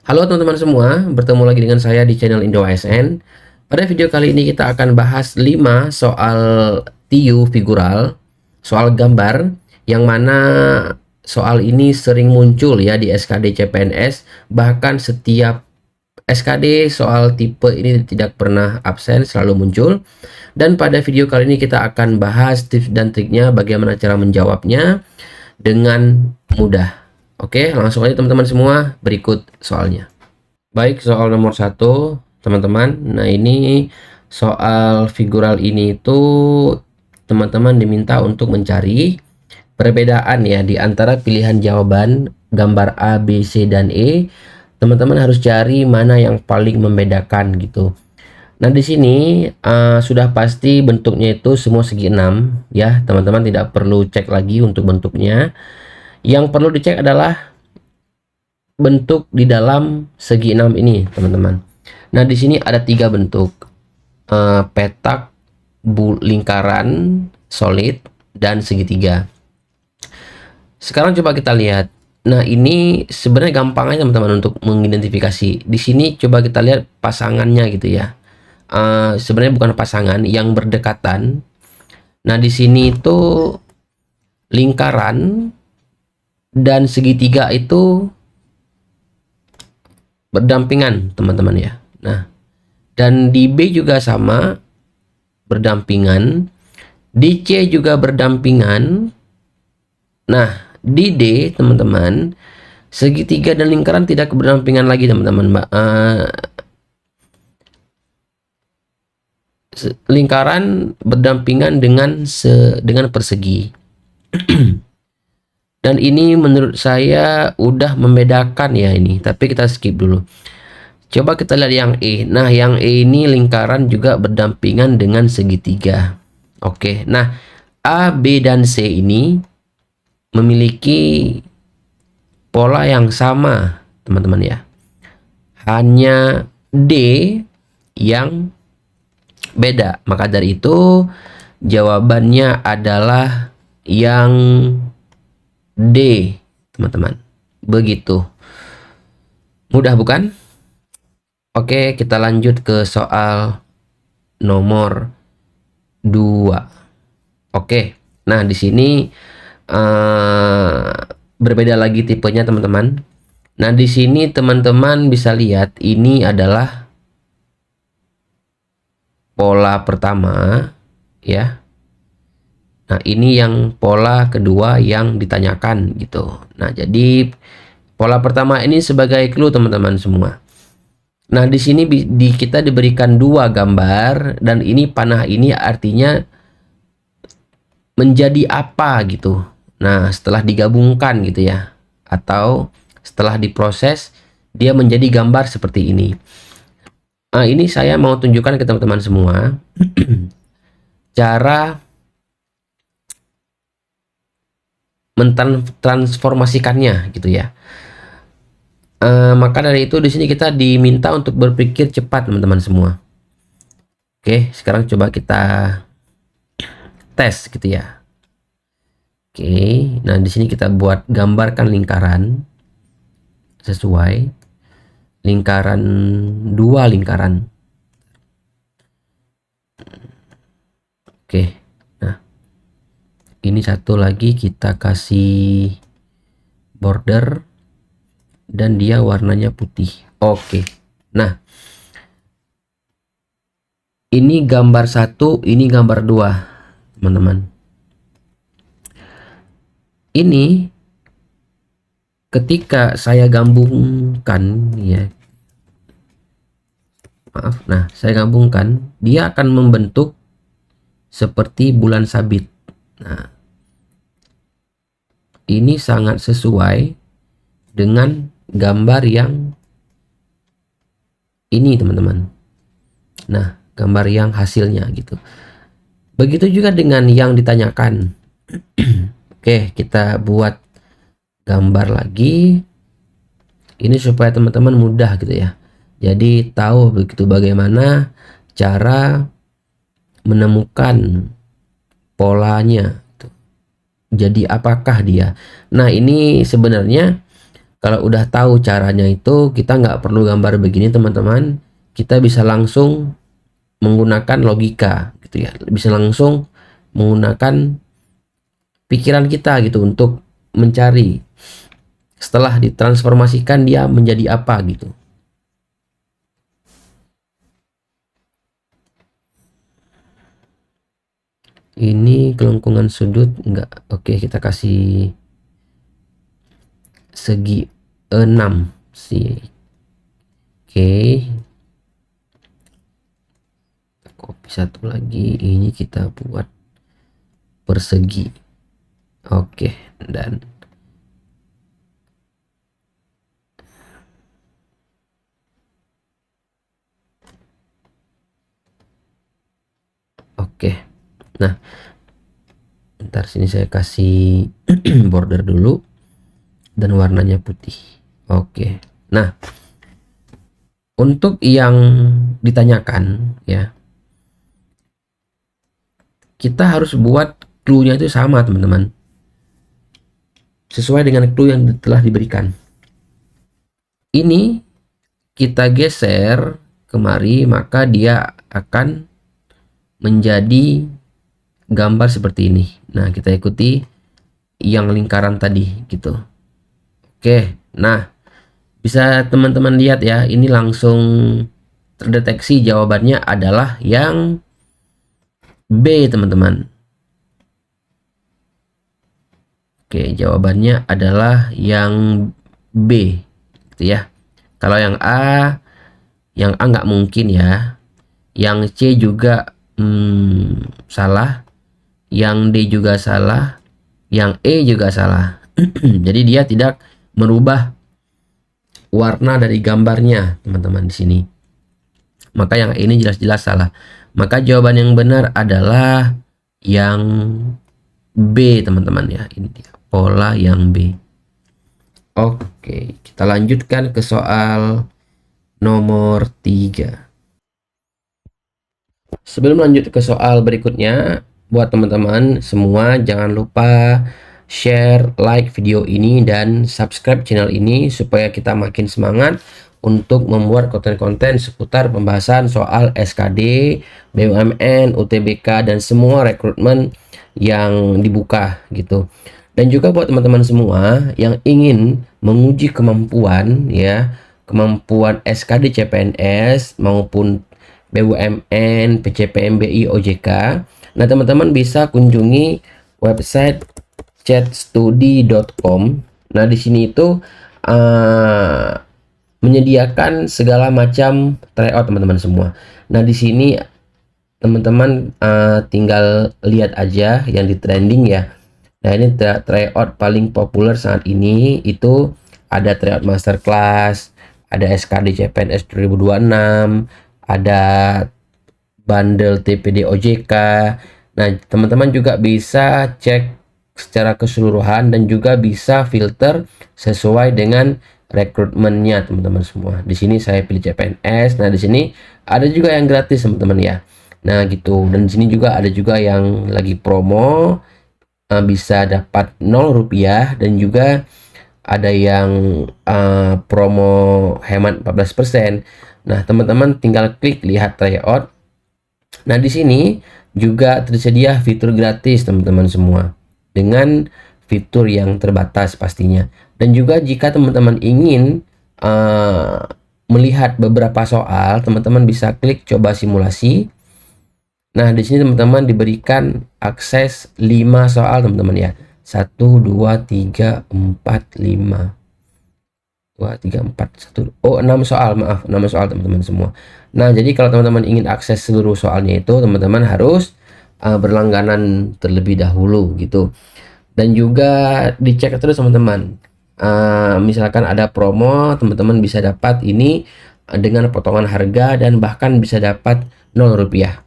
Halo teman-teman semua, bertemu lagi dengan saya di channel Indo ASN. Pada video kali ini kita akan bahas 5 soal TIU figural, soal gambar, yang mana soal ini sering muncul ya di SKD CPNS, bahkan setiap SKD soal tipe ini tidak pernah absen, selalu muncul. Dan pada video kali ini kita akan bahas tips dan triknya bagaimana cara menjawabnya dengan mudah. Oke, langsung aja teman-teman semua, berikut soalnya. Baik, soal nomor satu, teman-teman. Nah, ini soal figural ini itu teman-teman diminta untuk mencari perbedaan ya di antara pilihan jawaban gambar A, B, C, dan E. Teman-teman harus cari mana yang paling membedakan gitu. Nah, di sini sudah pasti bentuknya itu semua segi 6 ya. Teman-teman tidak perlu cek lagi untuk bentuknya. Yang perlu dicek adalah bentuk di dalam segi 6 ini, teman-teman. Nah, di sini ada 3 bentuk. Petak, lingkaran, solid, dan segitiga. Sekarang coba kita lihat. Nah, ini sebenarnya gampang aja teman-teman untuk mengidentifikasi. Di sini coba kita lihat pasangannya gitu ya. Sebenarnya bukan pasangan, yang berdekatan. Nah, di sini itu lingkaran dan segitiga itu berdampingan, teman-teman ya. Nah, dan di B juga sama, berdampingan. Di C juga berdampingan. Nah, di D, teman-teman, segitiga dan lingkaran tidak berdampingan lagi, teman-teman. Lingkaran berdampingan dengan persegi. Dan ini menurut saya udah membedakan ya ini, tapi kita skip dulu. Coba kita lihat yang E. Nah, yang E ini lingkaran juga berdampingan dengan segitiga. Oke, nah A, B, dan C ini memiliki pola yang sama, teman-teman ya. Hanya D yang beda. Maka dari itu jawabannya adalah yang D, teman-teman. Begitu. Mudah bukan? Oke, kita lanjut ke soal nomor 2. Oke. Nah, di sini berbeda lagi tipenya, teman-teman. Nah, di sini teman-teman bisa lihat ini adalah pola pertama ya. Nah, ini yang pola kedua yang ditanyakan gitu. Nah, jadi pola pertama ini sebagai clue teman-teman semua. Nah, di sini kita diberikan 2 gambar dan ini panah ini artinya menjadi apa gitu. Nah, setelah digabungkan gitu ya, atau setelah diproses dia menjadi gambar seperti ini. Nah, ini saya mau tunjukkan ke teman-teman semua cara mentransformasikannya gitu ya. Maka dari itu di sini kita diminta untuk berpikir cepat teman-teman semua. Oke, sekarang coba kita tes gitu ya. Oke, nah di sini kita buat gambarkan lingkaran sesuai lingkaran, 2 lingkaran. Oke, nah ini satu lagi kita kasih border dan dia warnanya putih. Oke, nah ini gambar 1, ini gambar 2, teman-teman. Ini ketika saya gabungkan ya, maaf, nah saya gabungkan, dia akan membentuk seperti bulan sabit. Nah, ini sangat sesuai dengan gambar yang ini, teman-teman. Nah, gambar yang hasilnya gitu. Begitu juga dengan yang ditanyakan. Oke, kita buat gambar lagi. Ini supaya teman-teman mudah gitu ya. Jadi tahu begitu bagaimana cara menemukan polanya. Jadi apakah dia? Nah, ini sebenarnya Kalau udah tahu caranya itu, kita nggak perlu gambar begini teman-teman. Kita bisa langsung menggunakan logika gitu ya. Bisa langsung menggunakan pikiran kita gitu untuk mencari. Setelah ditransformasikan dia menjadi apa gitu. Ini kelengkungan sudut enggak. Oke, kita kasih segi 6 sih. Oke. Copy satu lagi, ini kita buat persegi. Oke, dan oke. Nah, ntar sini saya kasih border dulu dan warnanya putih. Oke. Nah, untuk yang ditanyakan ya, kita harus buat clue-nya itu sama teman-teman, sesuai dengan clue yang telah diberikan. Ini kita geser kemari, maka dia akan menjadi gambar seperti ini. Nah, kita ikuti yang lingkaran tadi gitu. Oke, nah bisa teman-teman lihat ya, ini langsung terdeteksi jawabannya adalah yang B teman-teman. Oke, jawabannya adalah yang B gitu ya. Kalau yang A nggak mungkin ya. Yang C juga salah. Yang D juga salah. Yang E juga salah. Jadi dia tidak merubah warna dari gambarnya teman-teman di sini. Maka yang ini jelas-jelas salah. Maka jawaban yang benar adalah yang B teman-teman ya. Ini dia pola yang B. Oke, kita lanjutkan ke soal nomor 3. Sebelum lanjut ke soal berikutnya, buat teman-teman semua jangan lupa share, like video ini, dan subscribe channel ini supaya kita makin semangat untuk membuat konten-konten seputar pembahasan soal SKD, BUMN, UTBK, dan semua rekrutmen yang dibuka gitu. Dan juga buat teman-teman semua yang ingin menguji kemampuan ya, kemampuan SKD CPNS maupun BUMN, PCPMBI, OJK. Nah, teman-teman bisa kunjungi website chatstudi.com. Nah, di sini itu menyediakan segala macam tryout teman-teman semua. Nah, di sini teman-teman tinggal lihat aja yang di trending ya. Nah, ini tryout paling populer saat ini itu ada tryout masterclass, ada SKD CPNS 2026, ada bundle TPD OJK. Nah, teman-teman juga bisa cek secara keseluruhan dan juga bisa filter sesuai dengan rekrutmennya teman-teman semua. Di sini saya pilih CPNS. Nah, di sini ada juga yang gratis teman-teman ya. Nah, gitu. Dan di sini juga ada juga yang lagi promo, bisa dapat 0 rupiah, dan juga ada yang promo hemat 14%. Nah, teman-teman tinggal klik lihat tryout. Nah, di sini juga tersedia fitur gratis teman-teman semua, dengan fitur yang terbatas pastinya. Dan juga jika teman-teman ingin melihat beberapa soal, teman-teman bisa klik coba simulasi. Nah, di sini teman-teman diberikan akses 5 soal teman-teman ya. 1, 2, 3, 4, 5. 2, 3, 4, 1. Oh, 6 soal, maaf. 6 soal teman-teman semua. Nah, jadi kalau teman-teman ingin akses seluruh soalnya itu, teman-teman harus berlangganan terlebih dahulu gitu. Dan juga dicek terus teman-teman. Misalkan ada promo, teman-teman bisa dapat ini dengan potongan harga dan bahkan bisa dapat 0 rupiah.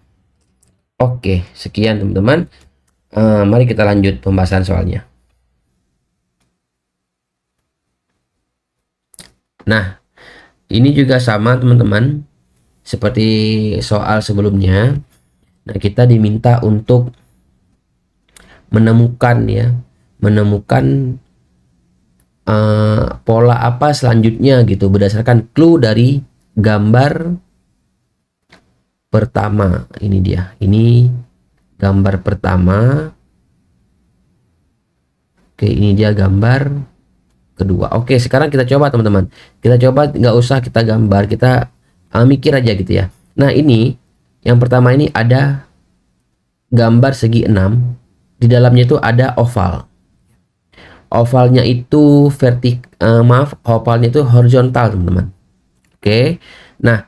Oke, sekian teman-teman. Mari kita lanjut pembahasan soalnya. Nah, ini juga sama teman-teman, seperti soal sebelumnya. Nah, kita diminta untuk menemukan pola apa selanjutnya gitu berdasarkan clue dari gambar pertama. Ini dia, ini gambar pertama. Oke, ini dia gambar kedua. Oke, sekarang kita coba teman-teman, kita coba nggak usah kita gambar, kita mikir aja gitu ya. Nah, ini yang pertama, ini ada gambar segi 6, di dalamnya itu ada oval. Ovalnya itu ovalnya itu horizontal teman-teman. Oke, nah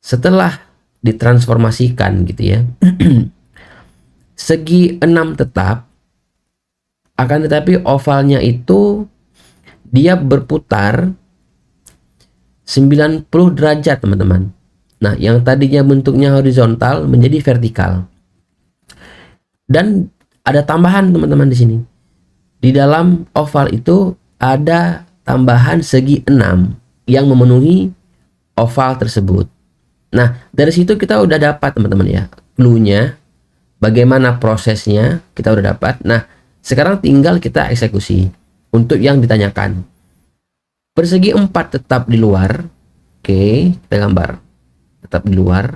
setelah ditransformasikan gitu ya, segi 6 tetap, akan tetapi ovalnya itu dia berputar 90 derajat teman-teman. Nah, yang tadinya bentuknya horizontal menjadi vertikal. Dan ada tambahan teman-teman di sini. Di dalam oval itu ada tambahan segi 6 yang memenuhi oval tersebut. Nah, dari situ kita udah dapat teman-teman ya, clue-nya, bagaimana prosesnya kita udah dapat. Nah, sekarang tinggal kita eksekusi untuk yang ditanyakan. Persegi 4 tetap di luar. Oke, kita gambar. Tetap di luar.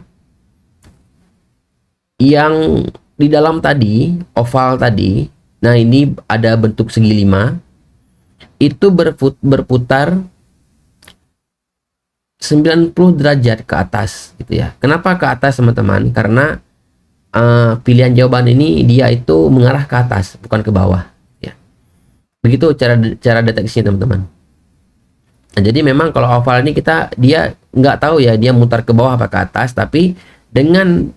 Yang di dalam tadi, oval tadi, nah ini ada bentuk segi 5. Itu berputar 90 derajat ke atas gitu ya. Kenapa ke atas teman-teman? Karena pilihan jawaban ini dia itu mengarah ke atas, bukan ke bawah ya. Begitu cara deteksinya teman-teman. Nah, jadi memang kalau oval ini dia nggak tahu ya dia mutar ke bawah apa ke atas, tapi dengan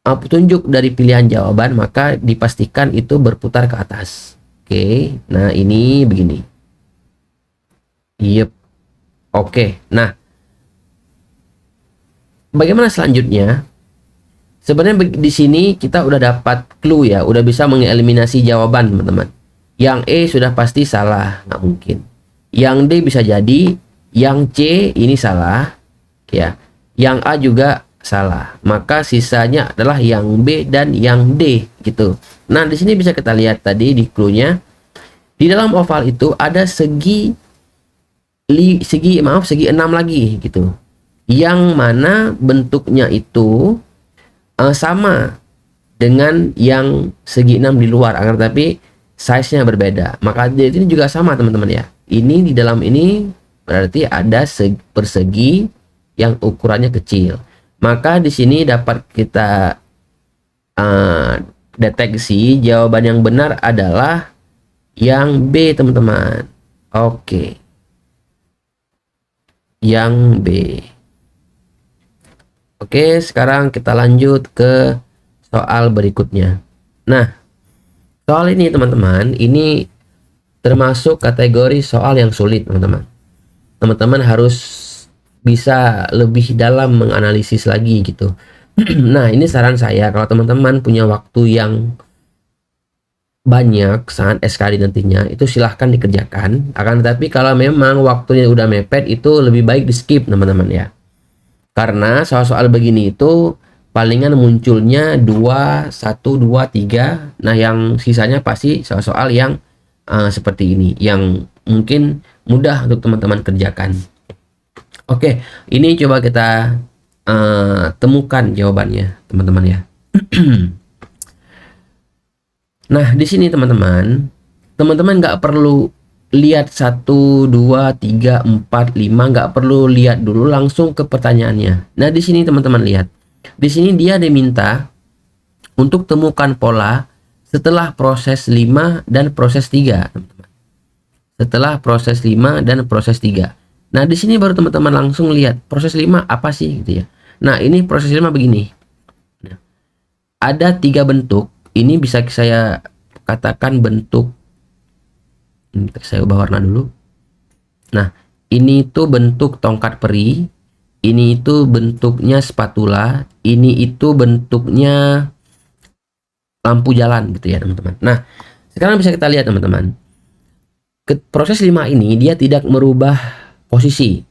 petunjuk dari pilihan jawaban maka dipastikan itu berputar ke atas. Oke, nah ini begini. Yep. Oke, nah bagaimana selanjutnya? Sebenarnya di sini kita udah dapat clue ya, udah bisa mengeliminasi jawaban teman-teman. Yang E sudah pasti salah, nggak mungkin. Yang D bisa jadi, yang C ini salah, ya. Yang A juga salah. Maka sisanya adalah yang B dan yang D gitu. Nah, di sini bisa kita lihat tadi di clue-nya. Di dalam oval itu ada segi 6 lagi gitu. Yang mana bentuknya itu sama dengan yang segi 6 di luar, akan tetapi size-nya berbeda. Maka ini juga sama teman-teman ya. Ini di dalam ini berarti ada persegi yang ukurannya kecil. Maka di sini dapat kita deteksi jawaban yang benar adalah yang B teman-teman. Oke. Yang B. Oke, sekarang kita lanjut ke soal berikutnya. Nah, soal ini teman-teman, ini termasuk kategori soal yang sulit teman-teman. Teman-teman harus bisa lebih dalam menganalisis lagi gitu. Nah, ini saran saya, kalau teman-teman punya waktu yang banyak saat SKD nantinya, itu silahkan dikerjakan. Akan tetapi kalau memang waktunya udah mepet, itu lebih baik di skip teman-teman ya. Karena soal-soal begini itu palingan munculnya 2, 1, 2, 3. Nah, yang sisanya pasti soal-soal yang seperti ini, yang mungkin mudah untuk teman-teman kerjakan. Oke, ini coba kita temukan jawabannya, teman-teman ya. Nah, di sini teman-teman nggak perlu lihat 1, 2, 3, 4, 5, nggak perlu lihat dulu, langsung ke pertanyaannya. Nah, di sini teman-teman lihat. Di sini dia diminta untuk temukan pola setelah proses 5 dan proses 3, teman-teman. Setelah proses 5 dan proses 3. Nah, di sini baru teman-teman langsung lihat proses 5 apa sih gitu ya. Nah, ini proses 5 begini. Nah, ada 3 bentuk. Ini bisa saya katakan bentuk, saya ubah warna dulu. Nah, ini itu bentuk tongkat peri, ini itu bentuknya spatula, ini itu bentuknya lampu jalan gitu ya teman-teman. Nah, sekarang bisa kita lihat teman-teman, proses 5 ini dia tidak merubah posisi,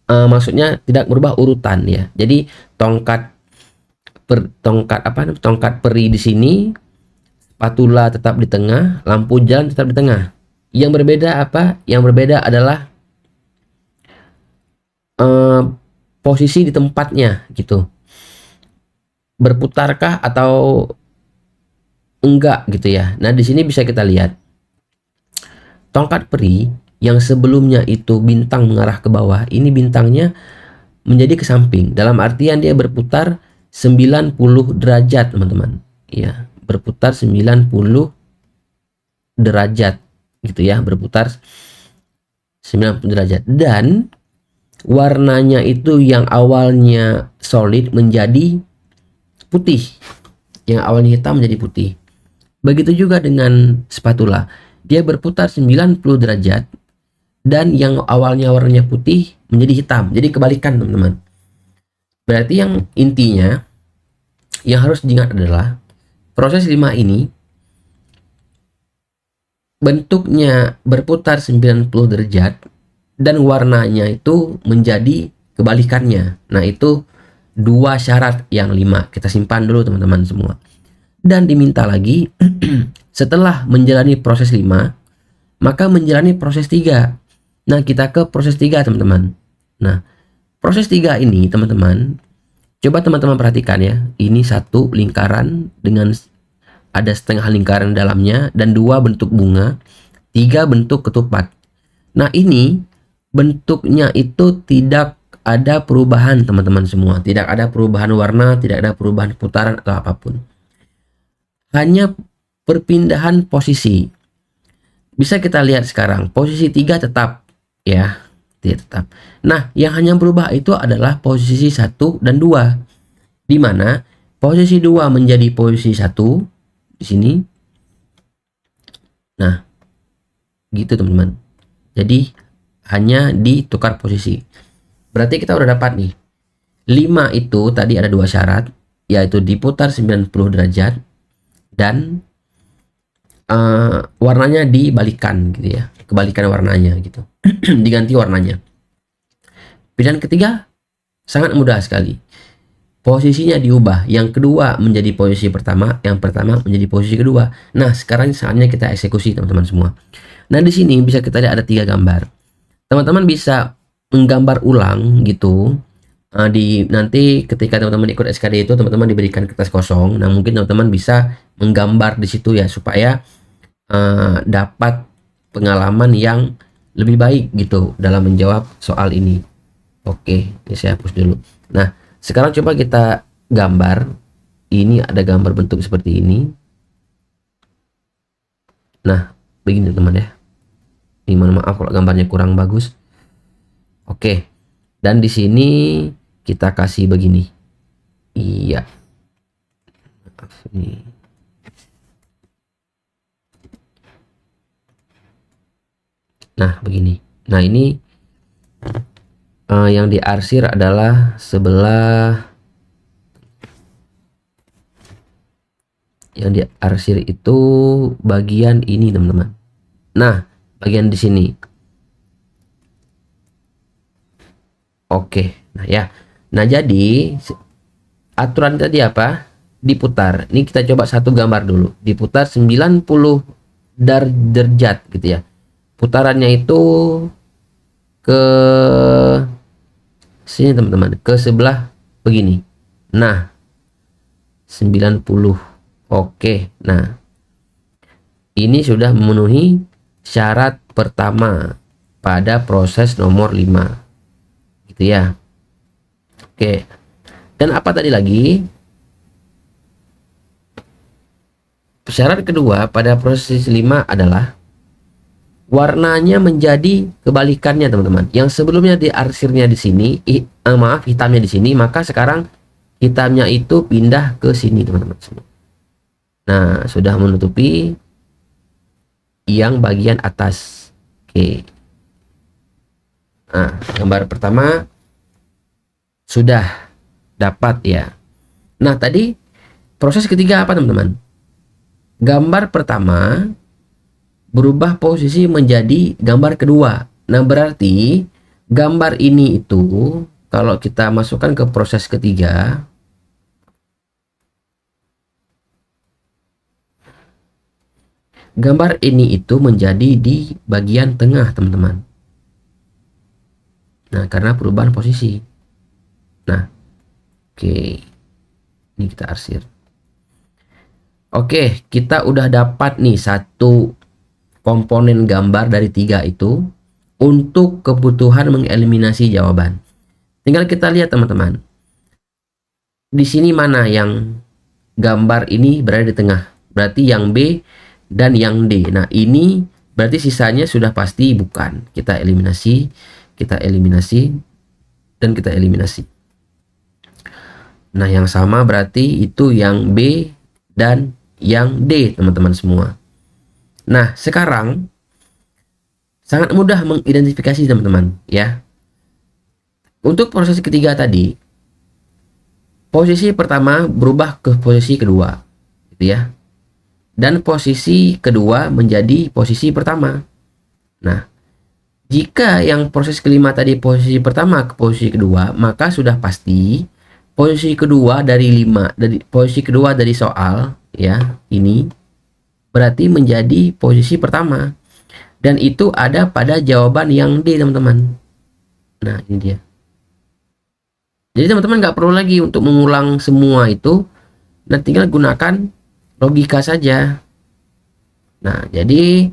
maksudnya tidak merubah urutan ya. Jadi tongkat peri di sini, spatula tetap di tengah, lampu jalan tetap di tengah. Yang berbeda apa? Yang berbeda adalah posisi di tempatnya gitu. Berputarkah atau enggak gitu ya. Nah, di sini bisa kita lihat tongkat peri yang sebelumnya itu bintang mengarah ke bawah, ini bintangnya menjadi ke samping. Dalam artian dia berputar 90 derajat, teman-teman. Ya, berputar 90 derajat gitu ya, berputar 90 derajat. Dan warnanya itu yang awalnya solid menjadi putih. Yang awalnya hitam menjadi putih. Begitu juga dengan spatula. Dia berputar 90 derajat dan yang awalnya warnanya putih menjadi hitam. Jadi kebalikan, teman-teman. Berarti yang intinya yang harus diingat adalah proses 5 ini bentuknya berputar 90 derajat dan warnanya itu menjadi kebalikannya. Nah, itu dua syarat yang 5. Kita simpan dulu, teman-teman semua. Dan diminta lagi setelah menjalani proses 5, maka menjalani proses 3. Nah, kita ke proses 3, teman-teman. Nah, proses 3 ini, teman-teman, coba teman-teman perhatikan ya. Ini satu lingkaran dengan ada setengah lingkaran dalamnya, dan 2 bentuk bunga, 3 bentuk ketupat. Nah, ini bentuknya itu tidak ada perubahan, teman-teman semua. Tidak ada perubahan warna, tidak ada perubahan putaran atau apapun. Hanya perpindahan posisi. Bisa kita lihat sekarang, posisi 3 tetap ya, tidak tetap. Nah, yang hanya berubah itu adalah posisi 1 dan 2. Di mana posisi 2 menjadi posisi 1 di sini. Nah, gitu teman-teman. Jadi hanya ditukar posisi. Berarti kita udah dapat nih. 5 itu tadi ada 2 syarat, yaitu diputar 90 derajat dan warnanya dibalikan gitu ya. Kebalikan warnanya gitu. Diganti warnanya. Pilihan ketiga sangat mudah sekali. Posisinya diubah, yang kedua menjadi posisi pertama, yang pertama menjadi posisi kedua. Nah, sekarang saatnya kita eksekusi, teman-teman semua. Nah, di sini bisa kita lihat ada 3 gambar. Teman-teman bisa menggambar ulang gitu. Nanti ketika teman-teman ikut SKD itu, teman-teman diberikan kertas kosong. Nah, mungkin teman-teman bisa menggambar di situ ya, supaya dapat pengalaman yang lebih baik gitu dalam menjawab soal ini. Oke, ini saya hapus dulu. Nah, sekarang coba kita gambar. Ini ada gambar bentuk seperti ini. Nah, begini teman ya. Ini mohon maaf kalau gambarnya kurang bagus. Oke. Dan di sini kita kasih begini. Iya. Maaf nih. Nah, begini. Nah, ini yang diarsir adalah sebelah, yang diarsir itu bagian ini, teman-teman. Nah, bagian di sini. Oke. Nah, ya. Nah, jadi aturan tadi apa? Diputar. Ini kita coba satu gambar dulu. Diputar 90 derajat gitu ya. Putarannya itu ke sini, teman-teman, ke sebelah begini. Nah, 90. Oke. Nah, ini sudah memenuhi syarat pertama pada proses nomor 5. Gitu ya. Oke. Dan apa tadi lagi? Syarat kedua pada proses 5 adalah warnanya menjadi kebalikannya, teman-teman. Yang sebelumnya diarsirnya di sini, maaf, hitamnya di sini, maka sekarang hitamnya itu pindah ke sini, teman-teman semua. Nah, sudah menutupi yang bagian atas. Oke. Nah, gambar pertama sudah dapat ya. Nah, tadi proses ketiga apa, teman-teman? Gambar pertama berubah posisi menjadi gambar kedua. Nah, berarti gambar ini itu kalau kita masukkan ke proses ketiga, gambar ini itu menjadi di bagian tengah, teman-teman. Nah, karena perubahan posisi. Nah, oke. Ini kita arsir. Oke, kita udah dapat nih satu komponen gambar dari 3 itu untuk kebutuhan mengeliminasi jawaban. Tinggal kita lihat, teman-teman. Di sini mana yang gambar ini berada di tengah? Berarti yang B dan yang D. Nah, ini berarti sisanya sudah pasti bukan. Kita eliminasi, dan kita eliminasi. Nah, yang sama berarti itu yang B dan yang D, teman-teman semua. Nah, sekarang sangat mudah mengidentifikasi, teman-teman, ya. Untuk proses ketiga tadi, posisi pertama berubah ke posisi kedua, gitu ya. Dan posisi kedua menjadi posisi pertama. Nah, jika yang proses kelima tadi posisi pertama ke posisi kedua, maka sudah pasti posisi kedua dari posisi kedua dari soal, ya, ini berarti menjadi posisi pertama. Dan itu ada pada jawaban yang D, teman-teman. Nah, ini dia. Jadi teman-teman nggak perlu lagi untuk mengulang semua itu. Nah, tinggal gunakan logika saja. Nah, jadi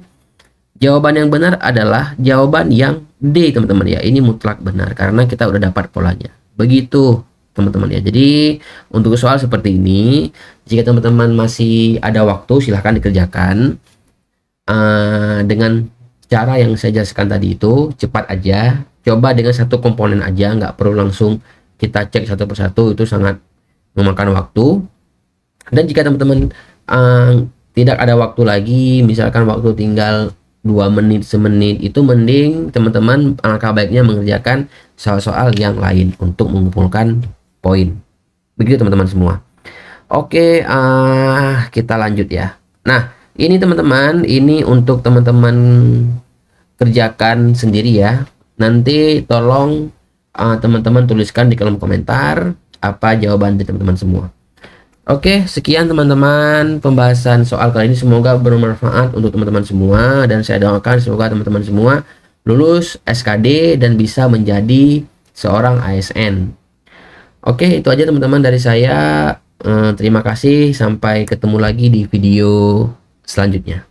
jawaban yang benar adalah jawaban yang D, teman-teman ya. Ini mutlak benar karena kita udah dapat polanya. Begitu, teman-teman ya. Jadi untuk soal seperti ini, jika teman-teman masih ada waktu, silahkan dikerjakan dengan cara yang saya jelaskan tadi itu. Cepat aja, coba dengan satu komponen aja, nggak perlu langsung kita cek satu persatu, itu sangat memakan waktu. Dan jika teman-teman tidak ada waktu lagi, misalkan waktu tinggal 2 menit, semenit, itu mending teman-teman alangkah baiknya mengerjakan soal-soal yang lain untuk mengumpulkan poin. Begitu, teman-teman semua. Oke, kita lanjut ya. Nah, ini teman-teman, ini untuk teman-teman kerjakan sendiri ya. Nanti tolong teman-teman tuliskan di kolom komentar apa jawaban dari teman-teman semua. Oke, sekian teman-teman pembahasan soal kali ini. Semoga bermanfaat untuk teman-teman semua, dan saya doakan semoga teman-teman semua lulus SKD dan bisa menjadi seorang ASN. Oke, itu aja teman-teman dari saya. Terima kasih, sampai ketemu lagi di video selanjutnya.